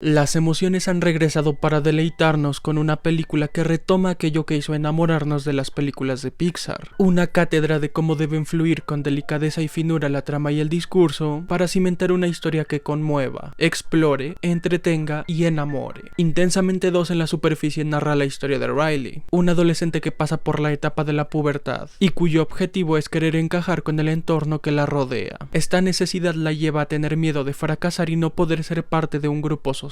Las emociones han regresado para deleitarnos con una película que retoma aquello que hizo enamorarnos de las películas de Pixar. Una cátedra de cómo deben fluir con delicadeza y finura la trama y el discurso para cimentar una historia que conmueva, explore, entretenga y enamore. Intensamente 2 en la superficie narra la historia de Riley, un adolescente que pasa por la etapa de la pubertad y cuyo objetivo es querer encajar con el entorno que la rodea. Esta necesidad la lleva a tener miedo de fracasar y no poder ser parte de un grupo social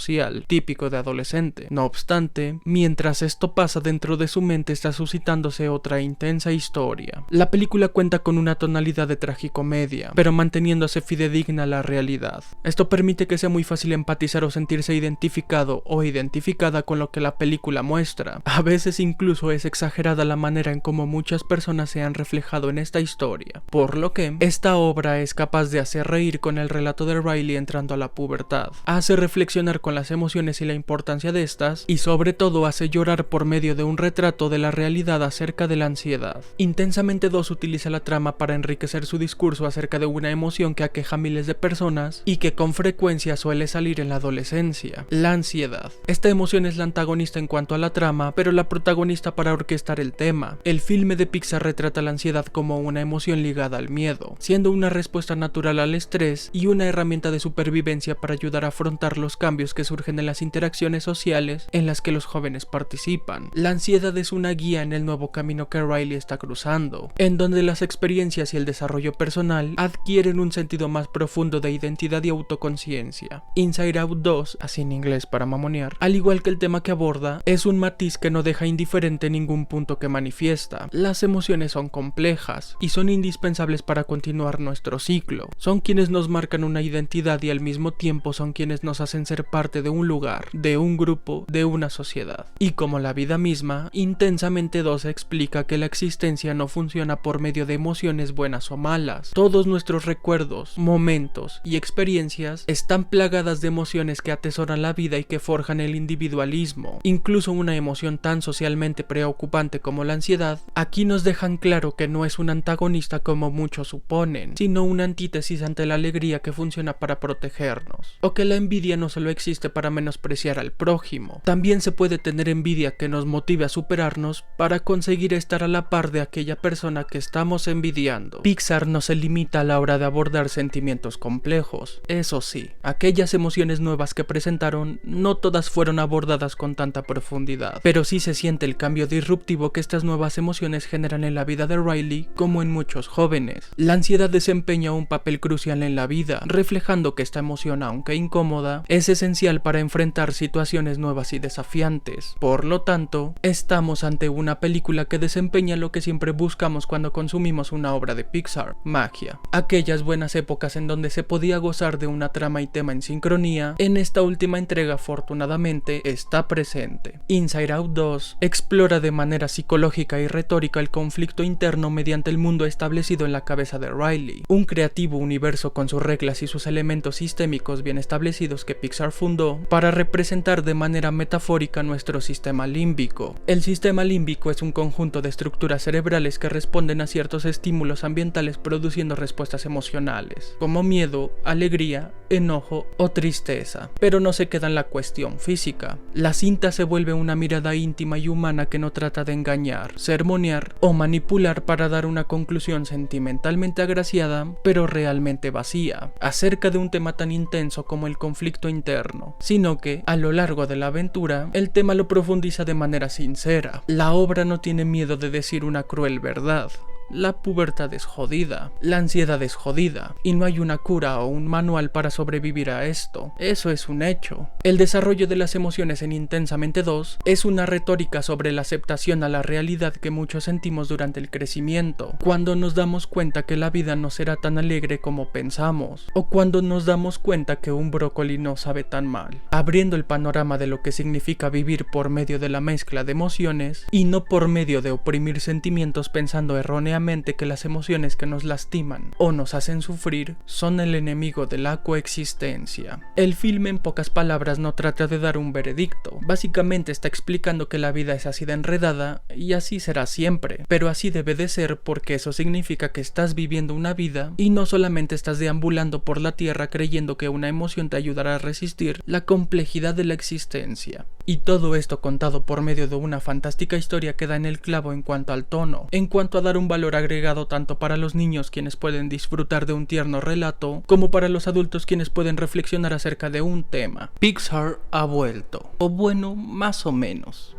típico de adolescente. No obstante, mientras esto pasa dentro de su mente está suscitándose otra intensa historia. La película cuenta con una tonalidad de tragicomedia, pero manteniéndose fidedigna a la realidad. Esto permite que sea muy fácil empatizar o sentirse identificado o identificada con lo que la película muestra. A veces incluso es exagerada la manera en cómo muchas personas se han reflejado en esta historia, por lo que esta obra es capaz de hacer reír con el relato de Riley entrando a la pubertad, hace reflexionar con las emociones y la importancia de estas, y sobre todo hace llorar por medio de un retrato de la realidad acerca de la ansiedad. Intensamente 2 utiliza la trama para enriquecer su discurso acerca de una emoción que aqueja a miles de personas y que con frecuencia suele salir en la adolescencia: la ansiedad. Esta emoción es la antagonista en cuanto a la trama, pero la protagonista para orquestar el tema. El filme de Pixar retrata la ansiedad como una emoción ligada al miedo, siendo una respuesta natural al estrés y una herramienta de supervivencia para ayudar a afrontar los cambios que surgen en las interacciones sociales en las que los jóvenes participan. La ansiedad es una guía en el nuevo camino que Riley está cruzando, en donde las experiencias y el desarrollo personal adquieren un sentido más profundo de identidad y autoconciencia. Inside Out 2, así en inglés para mamonear, al igual que el tema que aborda, es un matiz que no deja indiferente ningún punto que manifiesta. Las emociones son complejas y son indispensables para continuar nuestro ciclo. Son quienes nos marcan una identidad y al mismo tiempo son quienes nos hacen ser parte de un lugar, de un grupo, de una sociedad. Y como la vida misma, Intensamente 2 explica que la existencia no funciona por medio de emociones buenas o malas. Todos nuestros recuerdos, momentos y experiencias están plagadas de emociones que atesoran la vida y que forjan el individualismo. Incluso una emoción tan socialmente preocupante como la ansiedad, aquí nos dejan claro que no es un antagonista como muchos suponen, sino una antítesis ante la alegría que funciona para protegernos, o que la envidia no solo existe para menospreciar al prójimo. También se puede tener envidia que nos motive a superarnos para conseguir estar a la par de aquella persona que estamos envidiando. Pixar no se limita a la hora de abordar sentimientos complejos. Eso sí, aquellas emociones nuevas que presentaron no todas fueron abordadas con tanta profundidad, pero sí se siente el cambio disruptivo que estas nuevas emociones generan en la vida de Riley como en muchos jóvenes. La ansiedad desempeña un papel crucial en la vida, reflejando que esta emoción, aunque incómoda, es esencial para enfrentar situaciones nuevas y desafiantes. Por lo tanto, estamos ante una película que desempeña lo que siempre buscamos cuando consumimos una obra de Pixar: magia. Aquellas buenas épocas en donde se podía gozar de una trama y tema en sincronía, en esta última entrega afortunadamente está presente. Inside Out 2 explora de manera psicológica y retórica el conflicto interno mediante el mundo establecido en la cabeza de Riley, un creativo universo con sus reglas y sus elementos sistémicos bien establecidos que Pixar fundó para representar de manera metafórica nuestro sistema límbico. El sistema límbico es un conjunto de estructuras cerebrales que responden a ciertos estímulos ambientales produciendo respuestas emocionales, como miedo, alegría, enojo o tristeza. Pero no se queda en la cuestión física. La cinta se vuelve una mirada íntima y humana que no trata de engañar, sermonear o manipular para dar una conclusión sentimentalmente agraciada, pero realmente vacía, acerca de un tema tan intenso como el conflicto interno, sino que, a lo largo de la aventura, el tema lo profundiza de manera sincera. La obra no tiene miedo de decir una cruel verdad. La pubertad es jodida, la ansiedad es jodida, y no hay una cura o un manual para sobrevivir a esto. Eso es un hecho. El desarrollo de las emociones en Intensamente 2 es una retórica sobre la aceptación a la realidad que muchos sentimos durante el crecimiento, cuando nos damos cuenta que la vida no será tan alegre como pensamos, o cuando nos damos cuenta que un brócoli no sabe tan mal, abriendo el panorama de lo que significa vivir por medio de la mezcla de emociones y no por medio de oprimir sentimientos pensando erróneamente erróneamente que las emociones que nos lastiman o nos hacen sufrir son el enemigo de la coexistencia. El filme en pocas palabras no trata de dar un veredicto, básicamente está explicando que la vida es así de enredada y así será siempre, pero así debe de ser porque eso significa que estás viviendo una vida y no solamente estás deambulando por la tierra creyendo que una emoción te ayudará a resistir la complejidad de la existencia. Y todo esto contado por medio de una fantástica historia que da en el clavo en cuanto al tono, en cuanto a dar un valor agregado tanto para los niños quienes pueden disfrutar de un tierno relato, como para los adultos quienes pueden reflexionar acerca de un tema. Pixar ha vuelto, o bueno, más o menos.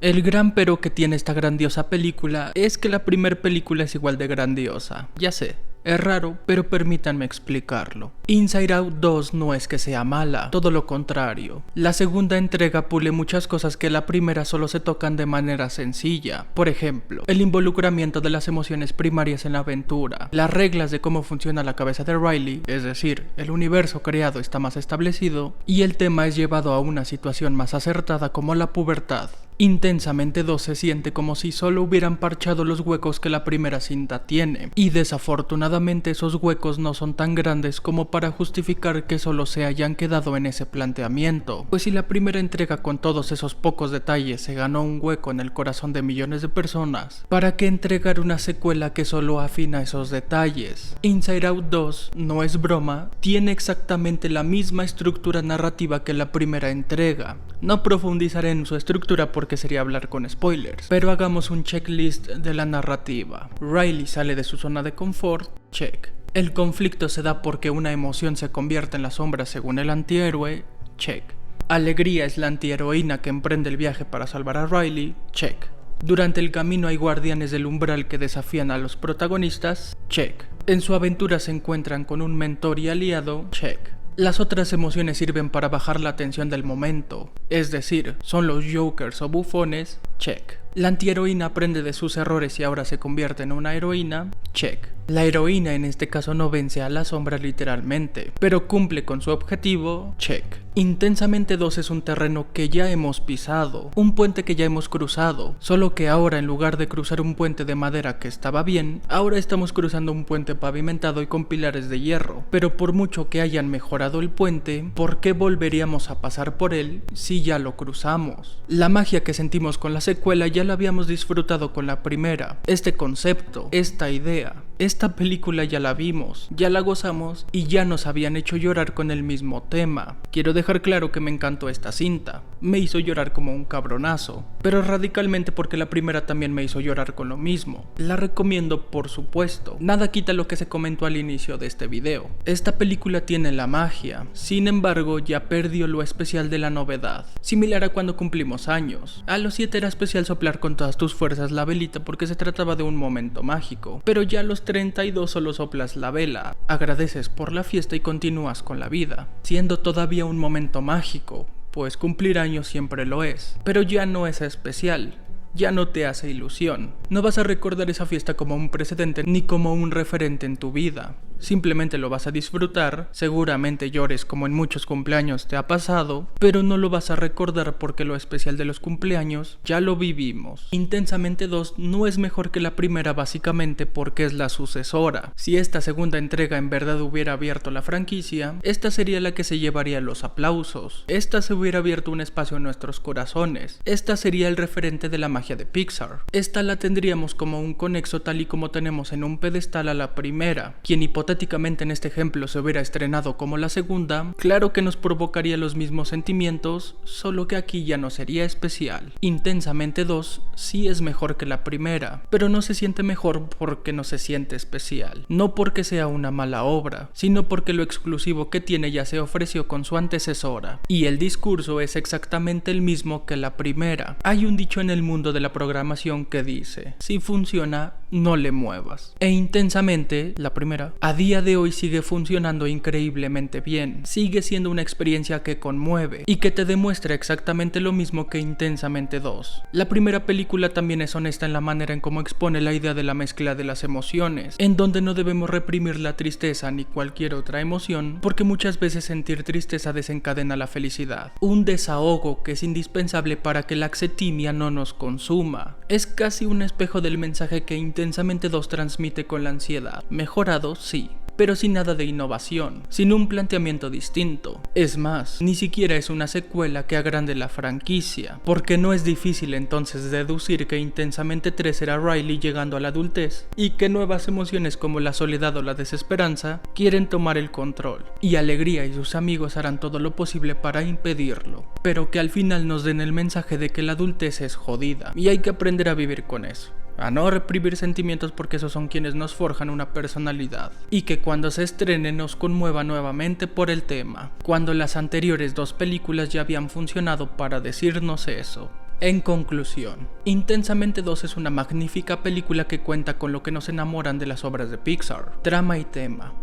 El gran pero que tiene esta grandiosa película es que la primera película es igual de grandiosa. Ya sé, es raro, pero permítanme explicarlo. Inside Out 2 no es que sea mala, todo lo contrario. La segunda entrega pule muchas cosas que la primera solo se tocan de manera sencilla. Por ejemplo, el involucramiento de las emociones primarias en la aventura, las reglas de cómo funciona la cabeza de Riley, es decir, el universo creado está más establecido, y el tema es llevado a una situación más acertada como la pubertad. Intensamente 2 se siente como si solo hubieran parchado los huecos que la primera cinta tiene, y desafortunadamente esos huecos no son tan grandes como para justificar que solo se hayan quedado en ese planteamiento, pues si la primera entrega con todos esos pocos detalles se ganó un hueco en el corazón de millones de personas, ¿para qué entregar una secuela que solo afina esos detalles? Inside Out 2, no es broma, tiene exactamente la misma estructura narrativa que la primera entrega. No profundizaré en su estructura porque sería hablar con spoilers, pero hagamos un checklist de la narrativa. Riley sale de su zona de confort, check. El conflicto se da porque una emoción se convierte en la sombra según el antihéroe, check. Alegría es la antiheroína que emprende el viaje para salvar a Riley, check. Durante el camino hay guardianes del umbral que desafían a los protagonistas, check. En su aventura se encuentran con un mentor y aliado, check. Las otras emociones sirven para bajar la tensión del momento, es decir, son los jokers o bufones, check. La antiheroína aprende de sus errores y ahora se convierte en una heroína, check. La heroína en este caso no vence a la sombra literalmente, pero cumple con su objetivo, check. Intensamente 2 es un terreno que ya hemos pisado, un puente que ya hemos cruzado, solo que ahora en lugar de cruzar un puente de madera que estaba bien, ahora estamos cruzando un puente pavimentado y con pilares de hierro. Pero por mucho que hayan mejorado el puente, ¿por qué volveríamos a pasar por él si ya lo cruzamos? La magia que sentimos con la secuela ya la habíamos disfrutado con la primera. Este concepto, esta idea, esta película ya la vimos, ya la gozamos y ya nos habían hecho llorar con el mismo tema. Quiero dejar claro que me encantó esta cinta, me hizo llorar como un cabronazo, pero radicalmente porque la primera también me hizo llorar con lo mismo. La recomiendo por supuesto, nada quita lo que se comentó al inicio de este video. Esta película tiene la magia, sin embargo ya perdió lo especial de la novedad, similar a cuando cumplimos años. A los 7 era especial soplar con todas tus fuerzas la velita porque se trataba de un momento mágico, pero ya a los 32 solo soplas la vela, agradeces por la fiesta y continúas con la vida, siendo todavía un momento mágico, pues cumplir años siempre lo es, pero ya no es especial, ya no te hace ilusión, no vas a recordar esa fiesta como un precedente ni como un referente en tu vida. Simplemente lo vas a disfrutar, seguramente llores como en muchos cumpleaños te ha pasado, pero no lo vas a recordar porque lo especial de los cumpleaños ya lo vivimos. Intensamente 2 no es mejor que la primera básicamente porque es la sucesora. Si esta segunda entrega en verdad hubiera abierto la franquicia, esta sería la que se llevaría los aplausos. Esta se hubiera abierto un espacio en nuestros corazones. Esta sería el referente de la magia de Pixar. Esta la tendríamos como un conexo tal y como tenemos en un pedestal a la primera. Quien hipotéticamente en este ejemplo se hubiera estrenado como la segunda, claro que nos provocaría los mismos sentimientos, solo que aquí ya no sería especial. Intensamente 2 sí es mejor que la primera, pero no se siente mejor porque no se siente especial. No porque sea una mala obra, sino porque lo exclusivo que tiene ya se ofreció con su antecesora. Y el discurso es exactamente el mismo que la primera. Hay un dicho en el mundo mundo de la programación que dice: si funciona, no le muevas. E Intensamente, la primera, a día de hoy sigue funcionando increíblemente bien. Sigue siendo una experiencia que conmueve y que te demuestra exactamente lo mismo que Intensamente 2. La primera película también es honesta en la manera en cómo expone la idea de la mezcla de las emociones, en donde no debemos reprimir la tristeza ni cualquier otra emoción, porque muchas veces sentir tristeza desencadena la felicidad. Un desahogo que es indispensable para que la axetimia no nos consuma. Es casi un espejo del mensaje que Intensamente 2 transmite con la ansiedad. Mejorado, sí, pero sin nada de innovación, sin un planteamiento distinto. Es más, ni siquiera es una secuela que agrande la franquicia, porque no es difícil entonces deducir que Intensamente 3 era Riley llegando a la adultez, y que nuevas emociones como la soledad o la desesperanza quieren tomar el control, y Alegría y sus amigos harán todo lo posible para impedirlo, pero que al final nos den el mensaje de que la adultez es jodida, y hay que aprender a vivir con eso. A no reprimir sentimientos, porque esos son quienes nos forjan una personalidad, y que cuando se estrene nos conmueva nuevamente por el tema, cuando las anteriores dos películas ya habían funcionado para decirnos eso. En conclusión, Intensamente 2 es una magnífica película que cuenta con lo que nos enamoran de las obras de Pixar: trama y tema.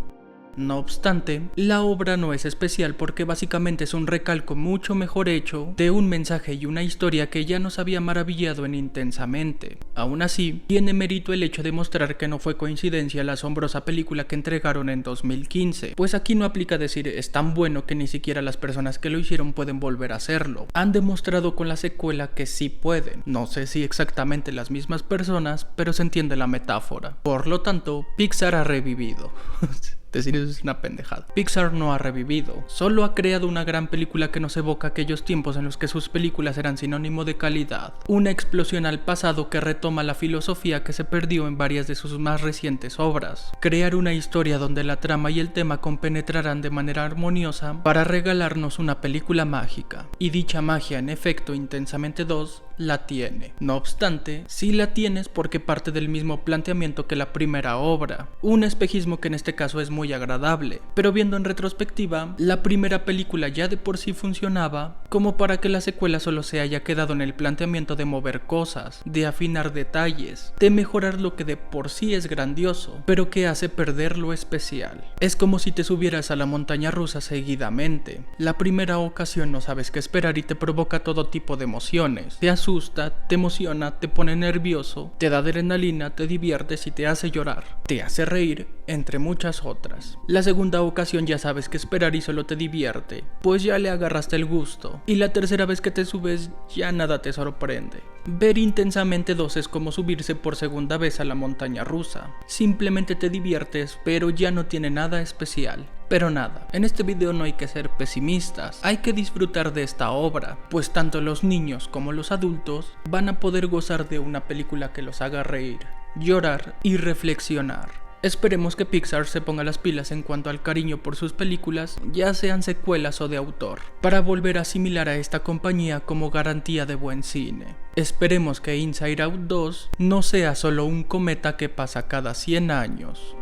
No obstante, la obra no es especial porque básicamente es un recalco mucho mejor hecho de un mensaje y una historia que ya nos había maravillado en Intensamente. Aún así, tiene mérito el hecho de mostrar que no fue coincidencia la asombrosa película que entregaron en 2015, pues aquí no aplica decir es tan bueno que ni siquiera las personas que lo hicieron pueden volver a hacerlo. Han demostrado con la secuela que sí pueden. No sé si exactamente las mismas personas, pero se entiende la metáfora. Por lo tanto, Pixar ha revivido. Decir eso es una pendejada. Pixar no ha revivido, solo ha creado una gran película que nos evoca aquellos tiempos en los que sus películas eran sinónimo de calidad. Una explosión al pasado que retoma la filosofía que se perdió en varias de sus más recientes obras. Crear una historia donde la trama y el tema compenetrarán de manera armoniosa para regalarnos una película mágica. Y dicha magia, en efecto, Intensamente 2 la tiene. No obstante, sí la tienes porque parte del mismo planteamiento que la primera obra. Un espejismo que en este caso es muy agradable, pero viendo en retrospectiva, la primera película ya de por sí funcionaba como para que la secuela solo se haya quedado en el planteamiento de mover cosas, de afinar detalles, de mejorar lo que de por sí es grandioso, pero que hace perder lo especial. Es como si te subieras a la montaña rusa seguidamente. La primera ocasión no sabes qué esperar y te provoca todo tipo de emociones. Te asusta, te emociona, te pone nervioso, te da adrenalina, te diviertes y te hace llorar. Te hace reír, entre muchas otras. La segunda ocasión ya sabes qué esperar y solo te divierte, pues ya le agarraste el gusto. Y la tercera vez que te subes ya nada te sorprende. Ver Intensamente 2 es como subirse por segunda vez a la montaña rusa. Simplemente te diviertes, pero ya no tiene nada especial. Pero nada, en este video no hay que ser pesimistas, hay que disfrutar de esta obra, pues tanto los niños como los adultos van a poder gozar de una película que los haga reír, llorar y reflexionar. Esperemos que Pixar se ponga las pilas en cuanto al cariño por sus películas, ya sean secuelas o de autor, para volver a asimilar a esta compañía como garantía de buen cine. Esperemos que Inside Out 2 no sea solo un cometa que pasa cada 100 años.